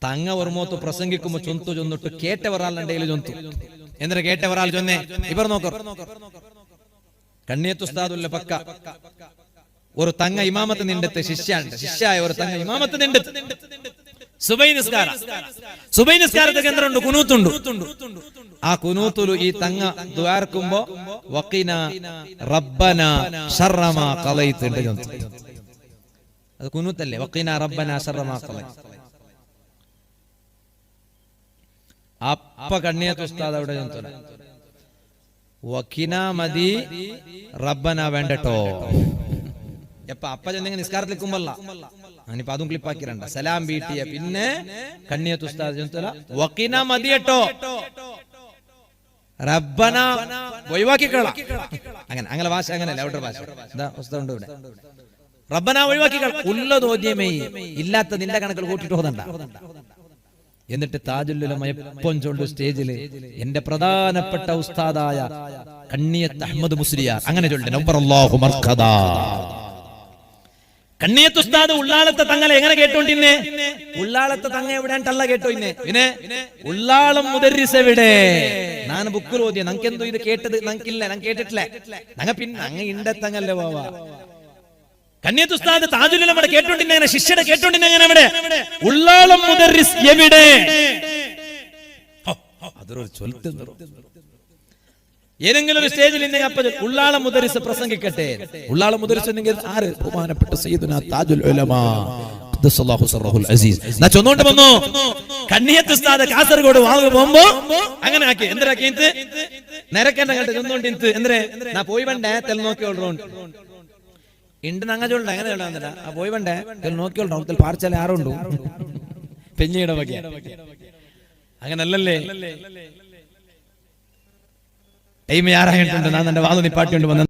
തങ്ങ ഒരുമോത്ത് പ്രസംഗിക്കുമ്പോ ചൊന്നിട്ട് കേട്ടവറാളുണ്ടെങ്കിൽ ചൊന്തു എന്നിട്ട് കേട്ടവറാൾ ചൊന്നേ ഇവർ നോക്കർ കണ്ണിയത്തുസ്താദുള്ള പക്ക ഒരു തങ്ങ ഇമാമത്ത് നിണ്ടത്ത് ശിഷ്യായ ഒരു തങ്ങ ഇമാമത്ത് നിണ്ടത്ത് സുബൈ നിസ്കാരത്തെ കേന്ദ്രമുണ്ട് കുനൂത്തുണ്ട് ആ കുനൂത്തുലു ഈ തങ്ങ ദ്വാർക്കുമ്പോ വഖിന റബ്ബന ശർറ മാ ഖളൈത അത് കുനൂത്തല്ലേ വഖിന റബ്ബന ശർറ മാ ഖളൈത അപ്പ കണ്ണിയത്ത് ഉസ്താദ് അവിടെ ചൊന്തല വഖിന മതി റബ്ബന വേണ്ടട്ടോ എപ്പ അപ്പ ചെന്നെങ്കിൽ നിസ്കാരത്തിൽ നിൽക്കുമ്പല്ല ഞാനിപ്പോ അതും ക്ലിപ്പാക്കിരണ്ട സലാം വീട്ടിയ പിന്നെ കണ്ണിയത്ത് ഉസ്താദ് ചൊന്തല വഖിന മതിയട്ടോ റബ്ബന ഒഴിവാക്കിക്കള അങ്ങനെ ഭാഷ അങ്ങനെയല്ല അവിടെ ഭാഷ എന്താ ഉസ്താദുണ്ട് ഇവിടെ റബ്ബന ഒഴിവാക്കിക്കള ഉള്ളത് ഓദ്യമേ ഇല്ലാത്ത നിന്റെ കണക്കിൽ കൂട്ടിട്ട് പോകണ്ട എന്നിട്ട് താജുൽ ഉലമ എപ്പം ചൊല്ലു സ്റ്റേജില് എന്റെ പ്രധാനപ്പെട്ട ഉസ്താദായ കണ്ണിയത്ത് അഹ്മദ് മുസ്ലിയാർ അങ്ങനെ ചൊല്ലു നബ്ബറല്ലാഹു മർഖദാ കണ്ണിയത്ത് ഉസ്താദ് ഉള്ളാളത്തെ തങ്ങളെ എങ്ങനെ കേട്ടോണ്ടിന്നെ ഉള്ളാളത്തെ തങ്ങ എവിടെയാണ്ടല്ല കേട്ടോ ഇന്നെ പിന്നെ ഉള്ളാളം മുദർരിസ് എവിടെ ഞാൻ ബുക്കിൽ ഓതിയ നങ്ങൾക്ക് എന്തോ ഇത് കേട്ടത് നങ്ങക്കില്ല ഞാൻ കേട്ടിട്ടില്ല നങ്ങ പിന്നെ അങ്ങ് ഇണ്ടത്തങ്ങല്ലേ പോവാ കണ്ണിയത്ത് ഉസ്താദ് താജുൽ ഉലമ കേട്ടോണ്ടിന്നെ അങ്ങനെ ശിഷ്യയുടെ കേട്ടോണ്ടിന്നെ അങ്ങനെ എവിടെ ഉള്ളാളം മുദർരിസ് എവിടെ അതൊരു ചൊല്ലുന്നു ഏതെങ്കിലും ഒരു സ്റ്റേജിൽ ഇന്നെങ്കിൽ അപ്പ ഉള്ളാള മുദരിസ് പ്രസംഗിക്കട്ടെ ഉള്ളാള മുദരിസ് എന്നെങ്കിൽ ആര് ബഹുമാനപ്പെട്ട സയ്യിദുനാ താജുൽ ഉലമ ഖദ്ദസല്ലാഹു സർറഹുൽ അസീസ് നാ ചൊന്നോണ്ട് വന്നു കണ്ണിയത്ത് ഉസ്താദ് കാസർഗോഡ് വാങ്ങു പോകുമ്പോ അങ്ങനെ ആക്കി എന്തരാക്കി നിരക്കേണ്ട കണ്ട് ചൊന്നോണ്ട് എന്തേ നാ പോയി വേണ്ടേ തെൽ നോക്കിയോണ്ട് ഇണ്ട് നങ്ങ ചൊല്ല അങ്ങനെ ചൊല്ലാന്നില്ല ആ പോയി വേണ്ടേ തെൽ നോക്കിയോണ്ട് തെൽ പാർച്ചാൽ ആറുണ്ടു പെഞ്ഞിയുടെ വകെ അങ്ങനല്ലല്ലേ ടൈം ആറായിട്ടുണ്ട് ഞാൻ എന്റെ വാദം നിപ്പാട്ടിയുണ്ട് വന്ന